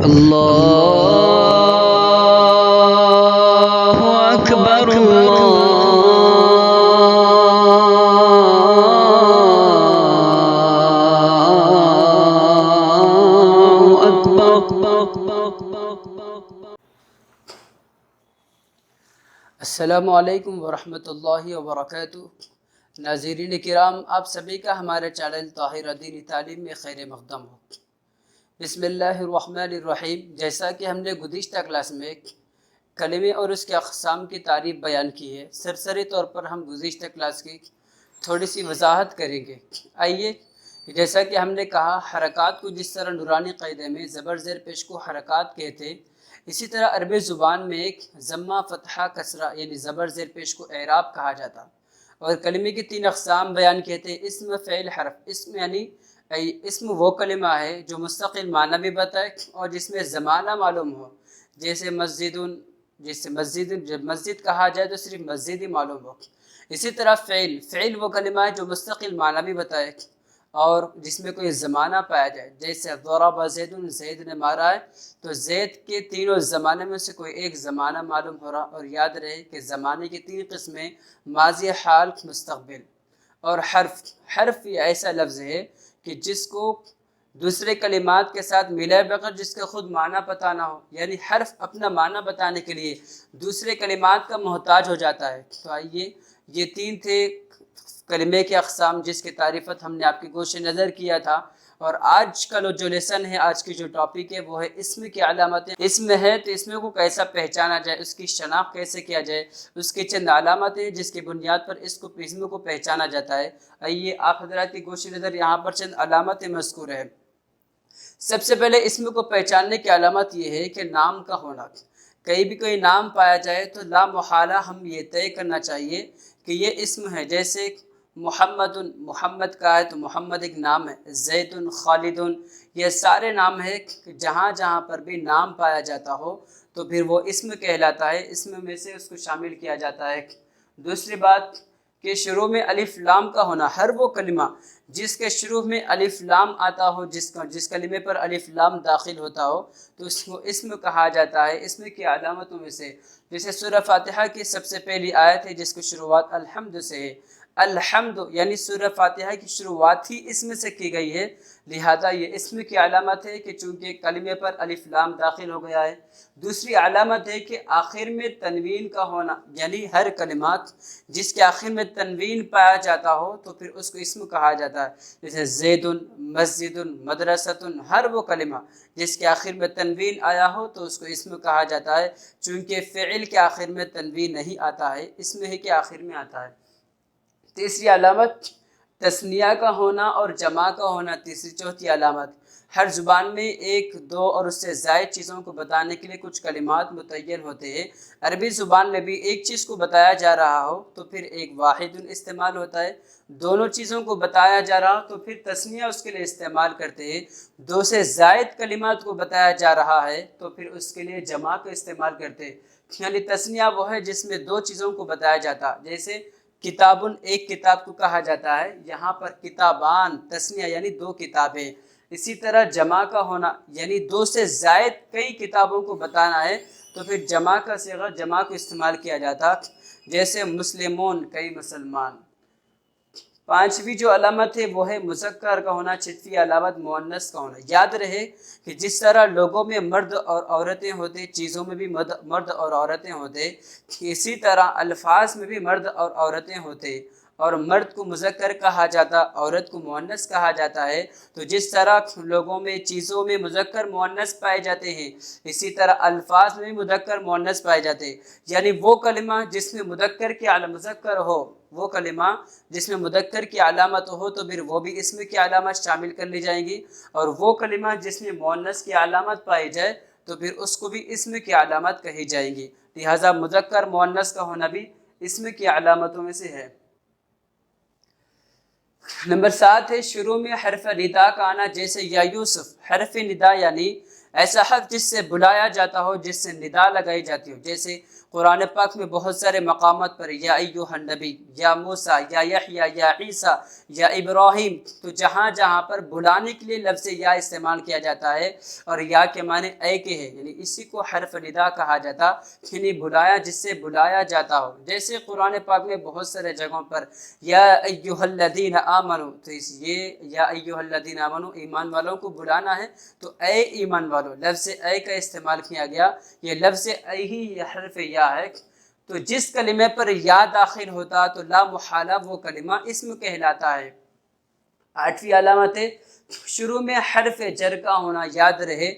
اللہ اکبر اللہ اکبر۔ السلام علیکم ورحمۃ اللہ وبرکاتہ۔ ناظرین کرام، آپ سبھی کا ہمارے چینل طاہرہ دینی تعلیم میں خیر مقدم ہو۔ بسم اللہ الرحمن الرحیم۔ جیسا کہ ہم نے گزشتہ کلاس میں کلمے اور اس کے اقسام کی تعریف بیان کی ہے، سرسری طور پر ہم گزشتہ کلاس کی تھوڑی سی وضاحت کریں گے۔ آئیے، جیسا کہ ہم نے کہا، حرکات کو جس طرح نورانی قاعدے میں زبر زیر پیش کو حرکات کہتے ہیں، اسی طرح عربی زبان میں ایک ضمہ فتحہ کسرہ یعنی زبر زیر پیش کو اعراب کہا جاتا، اور کلمے کی تین اقسام بیان کہتے ہیں: اسم، فعل، حرف۔ اسم یعنی اسم وہ کلمہ ہے جو مستقل معنی بھی بتائے اور جس میں زمانہ معلوم ہو، جیسے مسجد، جب مسجد کہا جائے تو صرف مسجد ہی معلوم ہو۔ اسی طرح فعل وہ کلمہ ہے جو مستقل معنی بھی بتائے اور جس میں کوئی زمانہ پایا جائے، جیسے ضرب زید، زید نے مارا ہے، تو زید کے تینوں زمانے میں سے کوئی ایک زمانہ معلوم ہو رہا۔ اور یاد رہے کہ زمانے کی تین قسمیں: ماضی، حال، مستقبل۔ اور حرف یہ ایسا لفظ ہے کہ جس کو دوسرے کلمات کے ساتھ ملائے بغیر جس کا خود معنی پتہ نہ ہو، یعنی حرف اپنا معنی بتانے کے لیے دوسرے کلمات کا محتاج ہو جاتا ہے۔ تو آئیے، یہ تین تھے کلمے کے اقسام جس کی تعریفت ہم نے آپ کی گوش نظر کیا تھا۔ اور آج کا جو لیسن ہے، آج کی جو ٹاپک ہے، وہ ہے اسم کی علامتیں۔ اسم ہے تو اسم کو کیسا پہچانا جائے، اس کی شناخت کیسے کیا جائے، اس کی چند علامتیں جس کی بنیاد پر اسم کو پہچانا جاتا ہے۔ آئیے، آپ حضرات کی گوش نظر یہاں پر چند علامتیں مذکور ہیں۔ سب سے پہلے اسم کو پہچاننے کی علامت یہ ہے کہ نام کا ہونا۔ کہیں بھی کوئی نام پایا جائے تو لا محالہ ہم یہ طے کرنا چاہیے کہ یہ اسم ہے۔ جیسے محمد کا ہے تو محمد ایک نام ہے، زید، خالد، یہ سارے نام ہیں کہ جہاں جہاں پر بھی نام پایا جاتا ہو تو پھر وہ اسم کہلاتا ہے، اسم میں سے اس کو شامل کیا جاتا ہے۔ دوسری بات کہ شروع میں الف لام کا ہونا۔ ہر وہ کلمہ جس کے شروع میں الف لام آتا ہو، جس کلمے پر الف لام داخل ہوتا ہو تو اس کو اسم کہا جاتا ہے۔ اسم کی علامتوں میں سے جیسے سورہ فاتحہ کی سب سے پہلی آیت ہے جس کی شروعات الحمد سے ہے۔ الحمد یعنی سورہ فاتحہ کی شروعات ہی اسم سے کی گئی ہے، لہذا یہ اسم کی علامت ہے کہ چونکہ کلمے پر الف لام داخل ہو گیا ہے۔ دوسری علامت ہے کہ آخر میں تنوین کا ہونا، یعنی ہر کلمات جس کے آخر میں تنوین پایا جاتا ہو تو پھر اس کو اسم کہا جاتا ہے، جیسے زید، مسجد، مدرسۃ۔ ہر وہ کلمہ جس کے آخر میں تنوین آیا ہو تو اس کو اسم کہا جاتا ہے، چونکہ فعل کے آخر میں تنوین نہیں آتا ہے، اسم ہی کے آخر میں آتا ہے۔ تیسری علامت تثنیہ کا ہونا اور جمع کا ہونا۔ چوتھی علامت، ہر زبان میں ایک، دو اور اس سے زائد چیزوں کو بتانے کے لیے کچھ کلمات متعین ہوتے ہیں۔ عربی زبان میں بھی ایک چیز کو بتایا جا رہا ہو تو پھر ایک واحد استعمال ہوتا ہے، دونوں چیزوں کو بتایا جا رہا ہو تو پھر تثنیہ اس کے لیے استعمال کرتے ہیں، دو سے زائد کلمات کو بتایا جا رہا ہے تو پھر اس کے لیے جمع کا استعمال کرتے ہیں۔ یعنی تثنیہ وہ ہے جس میں دو چیزوں کو بتایا جاتا، جیسے کتابن ایک کتاب کو کہا جاتا ہے، یہاں پر کتابان تثنیہ یعنی دو کتابیں۔ اسی طرح جمع کا ہونا یعنی دو سے زائد کئی کتابوں کو بتانا ہے تو پھر جمع کا صیغہ جمع کو استعمال کیا جاتا، جیسے مسلمون کئی مسلمان۔ پانچویں جو علامت ہے وہ ہے مذکر کا ہونا۔ چھٹویں علامت مؤنث کا ہونا۔ یاد رہے کہ جس طرح لوگوں میں مرد اور عورتیں ہوتے، چیزوں میں بھی مرد اور عورتیں ہوتے، اسی طرح الفاظ میں بھی مرد اور عورتیں ہوتے، اور مرد کو مذکر کہا جاتا، عورت کو مؤنث کہا جاتا ہے۔ تو جس طرح لوگوں میں، چیزوں میں مذکر مؤنث پائے جاتے ہیں، اسی طرح الفاظ میں بھی مذکر مؤنث پائے جاتے ہیں۔ یعنی وہ کلمہ جس میں مذکر ہو، وہ کلمہ جس میں مذکر کی علامت ہو تو پھر وہ بھی اسم کی علامت شامل کر لی جائیں گی، اور وہ کلمہ جس میں مؤنث کی علامت پائی جائے تو پھر اس کو بھی اسم کی علامت کہی جائیں گی۔ لہٰذا مذکر مؤنث کا ہونا بھی اسم کی علامتوں میں سے ہے۔ نمبر 7 ہے شروع میں حرف ندا کا آنا، جیسے یا یوسف۔ حرف ندا یعنی ایسا حرف جس سے بلایا جاتا ہو، جس سے ندا لگائی جاتی ہو، جیسے قرآن پاک میں بہت سارے مقامات پر یا ایھا النبی، یا موسیٰ، یا یحییٰ، یا عیسیٰ، یا ابراہیم، تو جہاں جہاں پر بلانے کے لیے لفظ یا استعمال کیا جاتا ہے، اور یا کے معنی اے کے ہے، یعنی اسی کو حرف ندا کہا جاتا، یعنی بلایا جس سے بلایا جاتا ہو۔ جیسے قرآن پاک میں بہت سارے جگہوں پر یا ایھا الذین آمنوا، تو یہ یا ایھا الذین آمنوا ایمان والوں کو بلانا ہے، تو اے ایمان والوں، لفظ اے کا استعمال کیا گیا۔ یہ لفظ اے ہی یہ حرف یا ہے، تو جس کلمے پر یا داخل ہوتا تو لا محالہ وہ کلمہ اسم کہلاتا ہے۔ 8ویں علامت ہے شروع میں حرف جر کا ہونا یاد رہے۔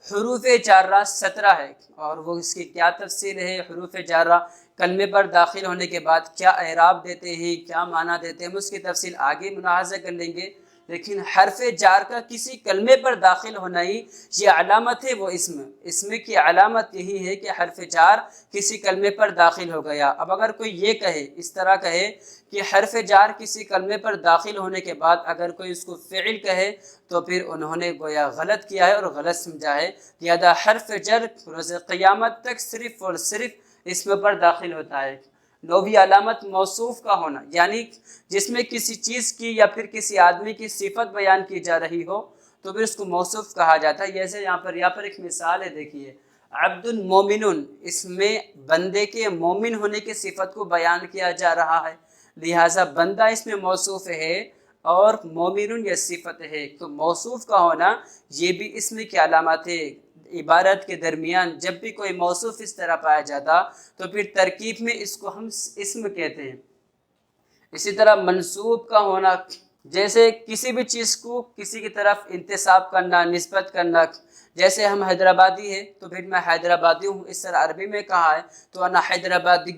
حروف جارہ 17 ہے، اور وہ اس کی کیا تفصیل ہے؟ حروف جارہ کلمے پر داخل ہونے کے بعد کیا اعراب دیتے ہیں، کیا معنی دیتے ہیں، ہم اس کی تفصیل آگے ملاحظہ کر لیں گے۔ لیکن حرف جار کا کسی کلمے پر داخل ہونا ہی یہ علامت ہے وہ اسم کی علامت یہی ہے کہ حرف جار کسی کلمے پر داخل ہو گیا۔ اب اگر کوئی یہ کہے، اس طرح کہے کہ حرف جار کسی کلمے پر داخل ہونے کے بعد اگر کوئی اس کو فعل کہے تو پھر انہوں نے گویا غلط کیا ہے اور غلط سمجھا ہے۔ لہذا حرف جر روز قیامت تک صرف اور صرف اسم پر داخل ہوتا ہے۔ 9ویں علامت موصوف کا ہونا، یعنی جس میں کسی چیز کی یا پھر کسی آدمی کی صفت بیان کی جا رہی ہو تو پھر اس کو موصوف کہا جاتا ہے۔ جیسے یہاں پر ایک مثال ہے، دیکھیے عبد مومن، اس میں بندے کے مومن ہونے کی صفت کو بیان کیا جا رہا ہے، لہٰذا بندہ اس میں موصوف ہے اور مومن یہ صفت ہے، تو موصوف کا ہونا یہ بھی اسم کی علامت ہے۔ عبارت کے درمیان جب بھی کوئی موصوف اس طرح پایا جاتا تو پھر ترکیب میں اس کو ہم اسم کہتے ہیں۔ اسی طرح منسوب کا ہونا، جیسے کسی بھی چیز کو کسی کی طرف انتساب کرنا، نسبت کرنا، جیسے ہم حیدرآبادی ہیں تو پھر میں حیدرآبادی ہوں، اس طرح عربی میں کہا ہے تو انا حیدرآبادی،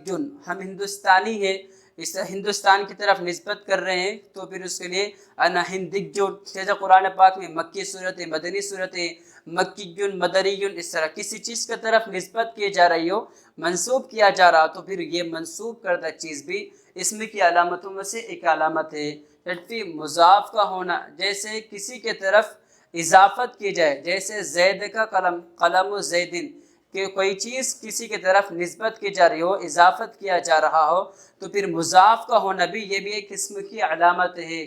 ہم ہندوستانی ہیں، اس ہندوستان کی طرف نسبت کر رہے ہیں تو پھر اس کے لیے انا ہندیجن۔ جیسے قرآن پاک میں مکی صورتیں، مدنی صورتیں، مکیجن، مدریجن، اس طرح کسی چیز کی طرف نسبت کی جا رہی ہو، منسوب کیا جا رہا، تو پھر یہ منسوب کردہ چیز بھی اسم کی علامتوں میں سے ایک علامت ہے۔ مضاف کا ہونا، جیسے کسی کے طرف اضافت کی جائے، جیسے زید کا قلم، قلم و زیدن، کہ کوئی چیز کسی کی طرف نسبت کی جا رہی ہو، اضافت کیا جا رہا ہو، تو پھر مضاف کا ہونا بھی یہ بھی ایک اسم کی علامت ہے۔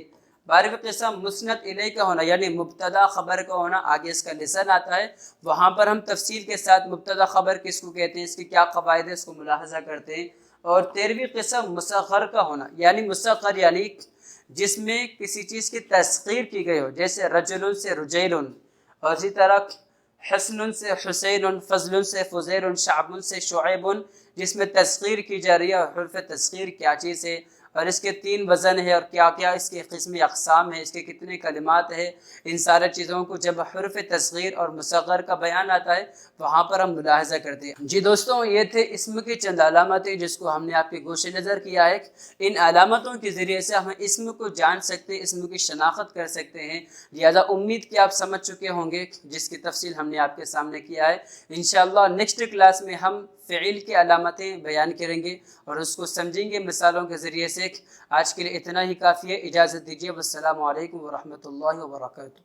12ویں قسم مسند الیہ کا ہونا، یعنی مبتدا خبر کا ہونا، آگے اس کا لیسن آتا ہے، وہاں پر ہم تفصیل کے ساتھ مبتدا خبر کس کو کہتے ہیں، اس کی کیا قواعد ہے، اس کو ملاحظہ کرتے ہیں۔ اور 13ویں قسم مصغر کا ہونا، یعنی مصغر یعنی جس میں کسی چیز کی تسخیر کی گئی ہو، جیسے رجل سے رجیل، اور اسی طرح حسن سے حسین، فضل سے فضیل، شعب سے شعیب، جس میں تسخیر کی جا رہی ہے، اور حرف تسخیر کیا چیز ہے، اور اس کے 3 وزن ہے، اور کیا کیا اس کے قسم اقسام ہے، اس کے کتنے کلمات ہیں، ان سارے چیزوں کو جب حرف تصغیر اور مصغر کا بیان آتا ہے وہاں پر ہم ملاحظہ کرتے ہیں۔ جی دوستوں، یہ تھے اسم کی چند علامتیں جس کو ہم نے آپ کے گوش نظر کیا ہے۔ ان علامتوں کے ذریعے سے ہم اسم کو جان سکتے ہیں، اسم کی شناخت کر سکتے ہیں، لہذا امید کہ آپ سمجھ چکے ہوں گے، جس کی تفصیل ہم نے آپ کے سامنے کیا ہے۔ انشاءاللہ نیکسٹ کلاس میں ہم فعل کی علامتیں بیان کریں گے اور اس کو سمجھیں گے مثالوں کے ذریعے سے۔ آج کے لیے اتنا ہی کافی ہے، اجازت دیجیے، والسلام علیکم ورحمۃ اللہ وبرکاتہ۔